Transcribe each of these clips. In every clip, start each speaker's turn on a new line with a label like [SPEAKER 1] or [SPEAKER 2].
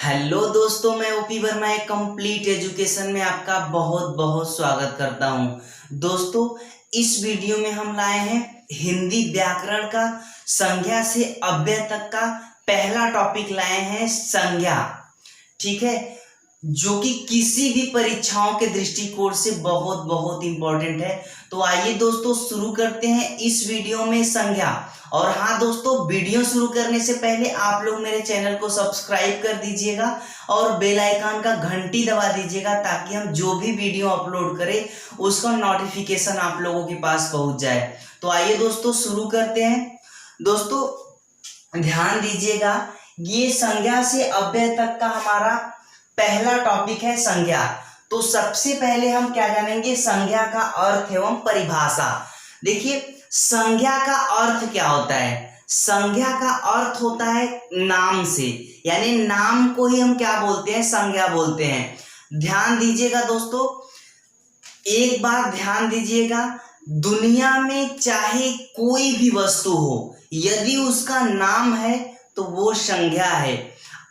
[SPEAKER 1] Hello दोस्तों, मैं OP Verma एक कंप्लीट एजुकेशन में आपका बहुत बहुत स्वागत करता हूं। दोस्तों, इस वीडियो में हम लाए हैं हिंदी व्याकरण का संज्ञा से अव्यय तक का पहला टॉपिक लाए हैं, संज्ञा। ठीक है, जो कि किसी भी परीक्षाओं के दृष्टिकोण से बहुत बहुत इंपॉर्टेंट है। तो आइए दोस्तों शुरू करते हैं इस वीडियो में संज्ञा। और हाँ दोस्तों, वीडियो शुरू करने से पहले आप लोग मेरे चैनल को सब्सक्राइब कर दीजिएगा और बेल आइकन का घंटी दबा दीजिएगा, ताकि हम जो भी वीडियो अपलोड करें उसका नोटिफिकेशन आप लोगों के पास पहुंच जाए। तो आइए दोस्तों शुरू करते हैं। दोस्तों ध्यान दीजिएगा, ये संज्ञा से अव्यय तक का हमारा पहला टॉपिक है, संज्ञा। तो सबसे पहले हम क्या जानेंगे, संज्ञा का अर्थ एवं परिभाषा। देखिए, संज्ञा का अर्थ क्या होता है? संज्ञा का अर्थ होता है नाम से, यानी नाम को ही हम क्या बोलते हैं, संज्ञा बोलते हैं। ध्यान दीजिएगा दोस्तों, एक बात ध्यान दीजिएगा, दुनिया में चाहे कोई भी वस्तु हो, यदि उसका नाम है तो वो संज्ञा है।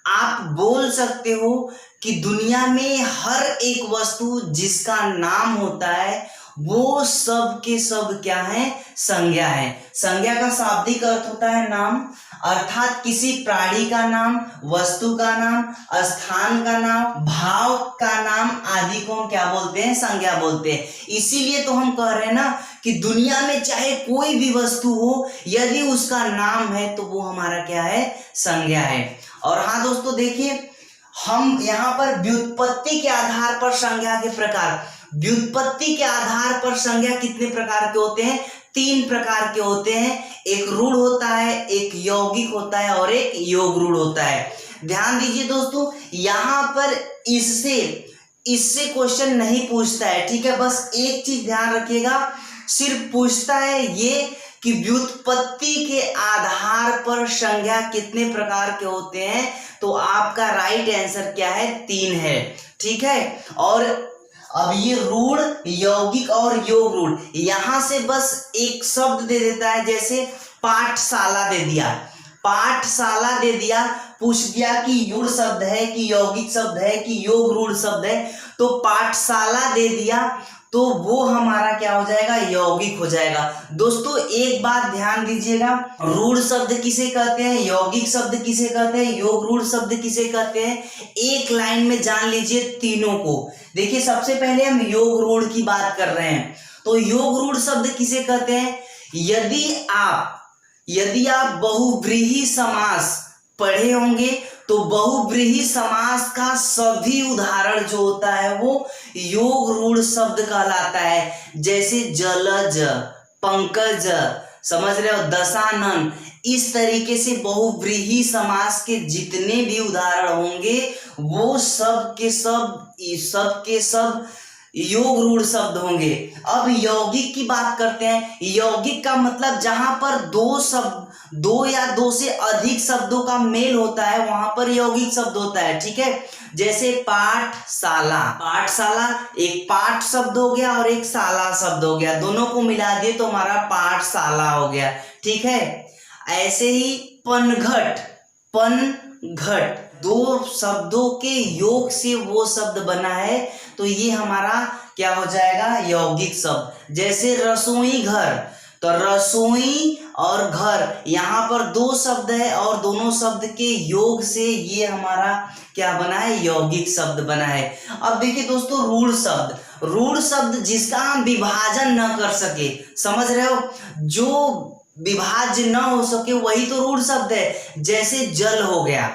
[SPEAKER 1] आप बोल सकते हो कि दुनिया में हर एक वस्तु जिसका नाम होता है वो सब के सब क्या है, संज्ञा है। संज्ञा का शाब्दिक अर्थ होता है नाम, अर्थात किसी प्राणी का नाम, वस्तु का नाम, स्थान का नाम, भाव का नाम आदि को हम क्या बोलते हैं, संज्ञा बोलते हैं। इसीलिए तो हम कह रहे हैं ना कि दुनिया में चाहे कोई भी वस्तु हो, यदि उसका नाम है तो वो हमारा क्या है, संज्ञा है। और हाँ दोस्तों देखिए, हम यहाँ पर व्युत्पत्ति के आधार पर संज्ञा के प्रकार, व्युत्पत्ति के आधार पर संज्ञा कितने प्रकार के होते हैं, 3 प्रकार के होते हैं। एक रूढ़ होता है, एक यौगिक होता है और एक योग रूढ़ होता है। ध्यान दीजिए दोस्तों, यहाँ पर इससे क्वेश्चन नहीं पूछता है, ठीक है। बस एक चीज ध्यान रखिएगा, सिर्फ पूछता है ये कि व्युत्पत्ति के आधार पर संज्ञा कितने प्रकार के होते हैं। तो आपका राइट आंसर क्या है, 3 है, ठीक है। और अब ये रूढ़, यौगिक और योग रूढ़, यहां से बस एक शब्द दे देता है, जैसे पाठशाला दे दिया, पाठशाला दे दिया, पूछ दिया कि रूढ़ शब्द है कि यौगिक शब्द है कि योग रूढ़ शब्द है, तो पाठशाला दे दिया तो वो हमारा क्या हो जाएगा, यौगिक हो जाएगा। दोस्तों एक बात ध्यान दीजिएगा, रूढ़ शब्द किसे कहते हैं, यौगिक शब्द किसे कहते हैं, योग रूढ़ शब्द किसे कहते हैं, एक लाइन में जान लीजिए तीनों को। देखिए, सबसे पहले हम योग रूढ़ की बात कर रहे हैं। तो योग रूढ़ शब्द किसे कहते हैं, यदि आप बहुव्रीहि समास पढ़े होंगे तो बहुव्रीहि समास का सभी उदाहरण जो होता है वो योग रूढ़ शब्द कहलाता है। जैसे जलज, पंकज, समझ रहे हो, दशानन, इस तरीके से बहुव्रीहि समास के जितने भी उदाहरण होंगे वो सब के सब योग रूढ़ शब्द होंगे। अब यौगिक की बात करते हैं। यौगिक का मतलब जहां पर दो या दो से अधिक शब्दों का मेल होता है वहां पर यौगिक शब्द होता है, ठीक है। जैसे पाठशाला, पाठशाला एक पाठ शब्द हो गया और एक शाला शब्द हो गया, दोनों को मिला दिए तो हमारा पाठशाला हो गया, ठीक है। ऐसे ही पनघट, दो शब्दों के योग से वो शब्द बना है तो ये हमारा क्या हो जाएगा, यौगिक शब्द। जैसे रसोई घर, तो रसोई और घर, यहाँ पर 2 शब्द है और दोनों शब्द के योग से ये हमारा क्या बना है, यौगिक शब्द बना है। अब देखिए दोस्तों, रूढ़ शब्द जिसका हम विभाजन न कर सके, समझ रहे हो, जो विभाज्य न हो सके वही तो रूढ़ शब्द है। जैसे जल हो गया,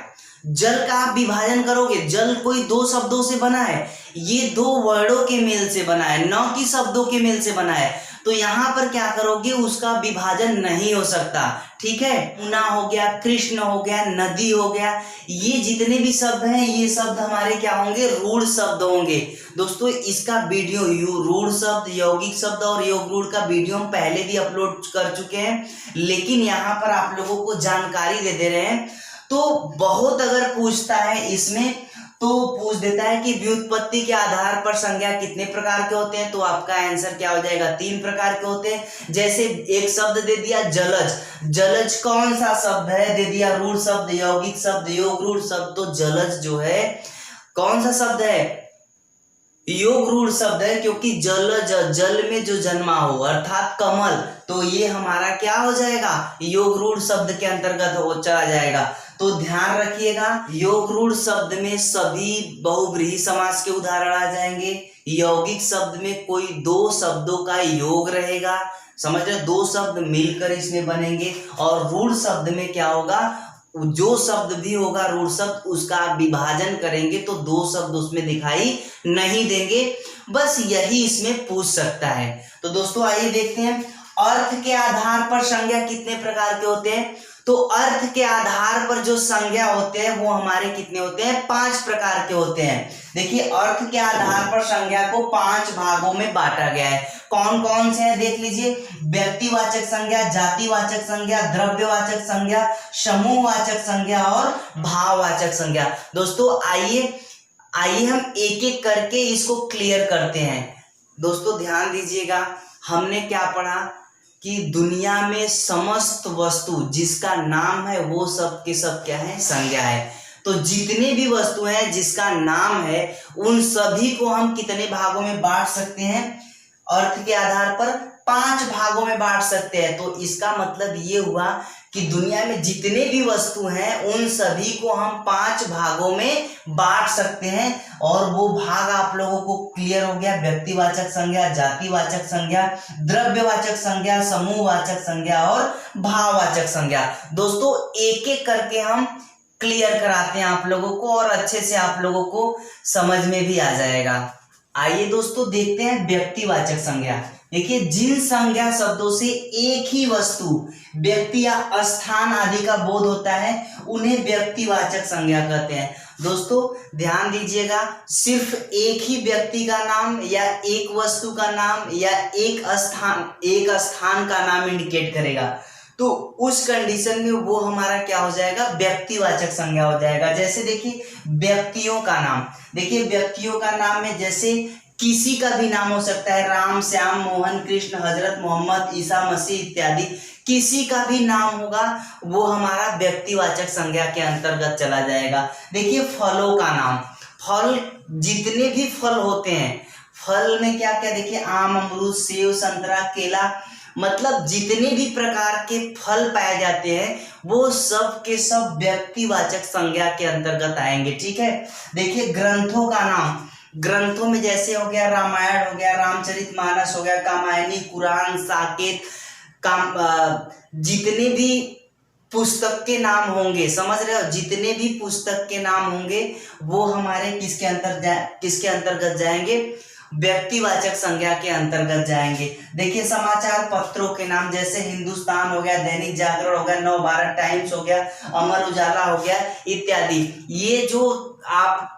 [SPEAKER 1] जल का आप विभाजन करोगे, जल कोई 2 शब्दों से बना है, ये 2 वर्डों के मेल से बना है, न कि शब्दों के मेल से बना है, तो यहाँ पर क्या करोगे, उसका विभाजन नहीं हो सकता, ठीक है। मुना हो गया, कृष्ण हो गया, नदी हो गया, ये जितने भी शब्द हैं ये शब्द हमारे क्या होंगे, रूढ़ शब्द होंगे। दोस्तों इसका वीडियो रूढ़ शब्द, यौगिक शब्द और योग रूढ़ का वीडियो हम पहले भी अपलोड कर चुके हैं, लेकिन यहाँ पर आप लोगों को जानकारी दे रहे हैं। तो बहुत अगर पूछता है इसमें तो पूछ देता है कि व्युत्पत्ति के आधार पर संज्ञा कितने प्रकार के होते हैं, तो आपका आंसर क्या हो जाएगा, 3 प्रकार के होते हैं। जैसे एक शब्द दे दिया जलज, जलज कौन सा शब्द है, दे दिया रूढ़ शब्द, यौगिक शब्द, योग रूढ़ शब्द, तो जलज जो है कौन सा शब्द है, योग रूढ़ शब्द है, क्योंकि जलज जल में जो जन्मा हो अर्थात कमल, तो ये हमारा क्या हो जाएगा, योग रूढ़ शब्द के अंतर्गत हो चला जाएगा। तो ध्यान रखिएगा, योग रूढ़ शब्द में सभी बहुव्रीहि समास के उदाहरण आ जाएंगे। यौगिक शब्द में कोई 2 शब्दों का योग रहेगा, समझ रहे, 2 शब्द मिलकर इसमें बनेंगे। और रूढ़ शब्द में क्या होगा, जो शब्द भी होगा रूढ़ शब्द उसका आप विभाजन करेंगे तो 2 शब्द उसमें दिखाई नहीं देंगे। बस यही इसमें पूछ सकता है। तो दोस्तों आइए देखते हैं अर्थ के आधार पर संज्ञा कितने प्रकार के होते हैं। तो अर्थ के आधार पर जो संज्ञा होते हैं वो हमारे कितने होते हैं, 5 प्रकार के होते हैं। देखिए अर्थ के आधार पर संज्ञा को 5 भागों में बांटा गया है। कौन कौन से हैं देख लीजिए, व्यक्तिवाचक संज्ञा, जातिवाचक संज्ञा, द्रव्यवाचक संज्ञा, समूहवाचक संज्ञा और भाववाचक संज्ञा। दोस्तों आइए हम एक एक करके इसको क्लियर करते हैं। दोस्तों ध्यान दीजिएगा, हमने क्या पढ़ा कि दुनिया में समस्त वस्तु जिसका नाम है वो सब के सब क्या है, संज्ञा है। तो जितने भी वस्तु हैं जिसका नाम है उन सभी को हम कितने भागों में बांट सकते हैं, अर्थ के आधार पर 5 भागों में बांट सकते हैं। तो इसका मतलब ये हुआ कि दुनिया में जितने भी वस्तु हैं उन सभी को हम 5 भागों में बांट सकते हैं। और वो भाग आप लोगों को क्लियर हो गया, व्यक्तिवाचक संज्ञा, जातिवाचक संज्ञा, द्रव्यवाचक संज्ञा, समूहवाचक संज्ञा और भाववाचक संज्ञा। दोस्तों एक एक करके हम क्लियर कराते हैं आप लोगों को और अच्छे से आप लोगों को समझ में भी आ जाएगा। आइए दोस्तों देखते हैं व्यक्तिवाचक संज्ञा। देखिए जिन संज्ञा शब्दों से एक ही वस्तु, व्यक्ति या स्थान आदि का बोध होता है उन्हें व्यक्तिवाचक संज्ञा कहते हैं। दोस्तों ध्यान दीजिएगा, सिर्फ एक ही व्यक्ति का नाम या एक वस्तु का नाम या एक स्थान का नाम इंडिकेट करेगा तो उस कंडीशन में वो हमारा क्या हो जाएगा, व्यक्तिवाचक संज्ञा हो जाएगा। जैसे देखिए व्यक्तियों का नाम, देखिए व्यक्तियों का नाम में जैसे किसी का भी नाम हो सकता है, राम, श्याम, मोहन, कृष्ण, हजरत मोहम्मद, ईसा मसीह इत्यादि, किसी का भी नाम होगा वो हमारा व्यक्तिवाचक संज्ञा के अंतर्गत चला जाएगा। देखिए फलों का नाम, फल जितने भी फल होते हैं, फल में क्या क्या देखिए आम, अमरूद, सेब, संतरा, केला, मतलब जितने भी प्रकार के फल पाए जाते हैं वो सब के सब व्यक्तिवाचक संज्ञा के अंतर्गत आएंगे। ठीक है, देखिए ग्रंथों का नाम, ग्रंथों में जैसे हो गया रामायण हो गया, रामचरितमानस हो गया, कामायनी, कुरान, साकेत, जितने भी पुस्तक के नाम होंगे, समझ रहे हो, जितने भी पुस्तक के नाम होंगे वो हमारे किसके अंतर्गत जाएंगे, व्यक्तिवाचक संज्ञा के अंतर्गत जाएंगे। देखिए समाचार पत्रों के नाम जैसे हिंदुस्तान हो गया, दैनिक जागरण हो गया, नवभारत टाइम्स हो गया, अमर उजाला हो गया इत्यादि, ये जो आप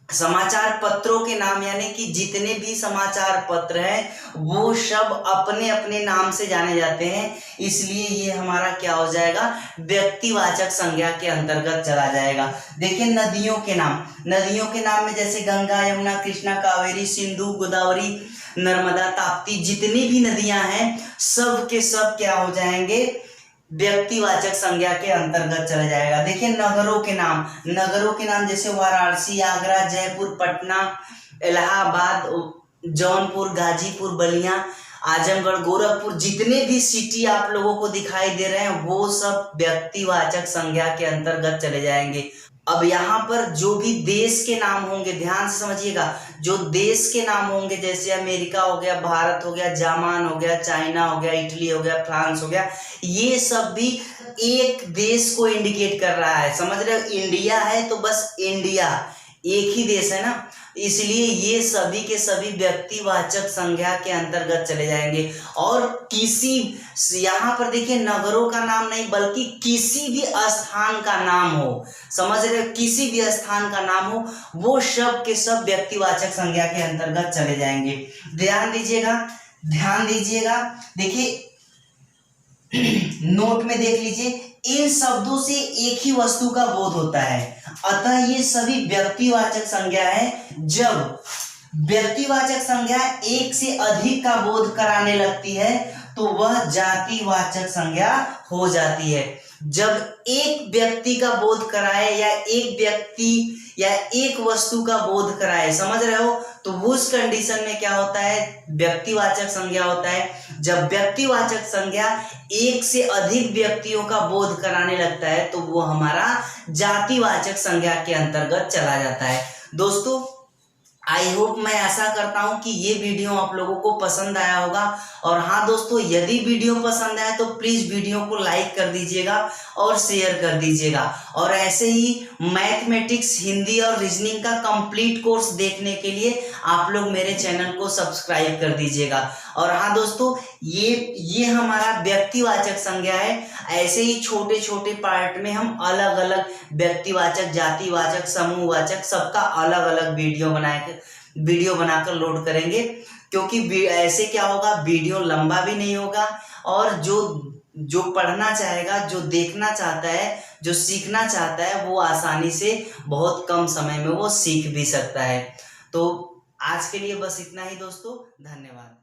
[SPEAKER 1] समाचार पत्रों के नाम यानी कि जितने भी समाचार पत्र हैं वो सब अपने अपने नाम से जाने जाते हैं, इसलिए ये हमारा क्या हो जाएगा, व्यक्तिवाचक संज्ञा के अंतर्गत चला जाएगा। देखिए नदियों के नाम, नदियों के नाम में जैसे गंगा, यमुना, कृष्णा, कावेरी, सिंधु, गोदावरी, नर्मदा, ताप्ती, जितनी भी नदियां हैं सब के सब क्या हो जाएंगे, व्यक्तिवाचक संज्ञा के अंतर्गत चला जाएगा। देखिए नगरों के नाम, नगरों के नाम जैसे वाराणसी, आगरा, जयपुर, पटना, इलाहाबाद, जौनपुर, गाजीपुर, बलिया, आजमगढ़, गोरखपुर, जितने भी सिटी आप लोगों को दिखाई दे रहे हैं वो सब व्यक्तिवाचक संज्ञा के अंतर्गत चले जाएंगे। अब यहाँ पर जो भी देश के नाम होंगे ध्यान से समझिएगा, जो देश के नाम होंगे जैसे अमेरिका हो गया, भारत हो गया, जापान हो गया, चाइना हो गया, इटली हो गया, फ्रांस हो गया, ये सब भी एक देश को इंडिकेट कर रहा है। समझ रहे हो, इंडिया है तो बस इंडिया एक ही देश है ना, इसलिए ये सभी के सभी व्यक्तिवाचक संज्ञा के अंतर्गत चले जाएंगे। और किसी यहाँ पर देखिए नगरों का नाम नहीं बल्कि किसी भी स्थान का नाम हो, समझ रहे हो, किसी भी स्थान का नाम हो वो सब के सब व्यक्तिवाचक संज्ञा के अंतर्गत चले जाएंगे। ध्यान दीजिएगा, देखिए नोट में देख लीजिए, इन शब्दों से एक ही वस्तु का बोध होता है। अतः ये सभी व्यक्तिवाचक संज्ञा है। जब व्यक्तिवाचक संज्ञा एक से अधिक का बोध कराने लगती है तो वह जातिवाचक संज्ञा हो जाती है। जब एक व्यक्ति का बोध कराए या एक व्यक्ति या एक वस्तु का बोध कराए, समझ रहे हो, तो उस कंडीशन में क्या होता है, व्यक्तिवाचक संज्ञा होता है। जब व्यक्तिवाचक संज्ञा एक से अधिक व्यक्तियों का बोध कराने लगता है तो वो हमारा जातिवाचक संज्ञा के अंतर्गत चला जाता है। दोस्तों आई होप, मैं ऐसा करता हूं कि ये वीडियो आप लोगों को पसंद आया होगा। और हाँ दोस्तों, यदि वीडियो पसंद आए तो प्लीज वीडियो को लाइक कर दीजिएगा और शेयर कर दीजिएगा। और ऐसे ही मैथमेटिक्स, हिंदी और रीजनिंग का कंप्लीट कोर्स देखने के लिए आप लोग मेरे चैनल को सब्सक्राइब कर दीजिएगा। और हाँ दोस्तों, ये हमारा व्यक्तिवाचक संज्ञा है। ऐसे ही छोटे छोटे पार्ट में हम अलग अलग व्यक्तिवाचक, जातिवाचक, समूहवाचक सबका अलग अलग वीडियो बनाकर लोड करेंगे। क्योंकि ऐसे क्या होगा, वीडियो लंबा भी नहीं होगा और जो पढ़ना चाहेगा, जो देखना चाहता है, जो सीखना चाहता है, वो आसानी से बहुत कम समय में वो सीख भी सकता है। तो आज के लिए बस इतना ही दोस्तों, धन्यवाद।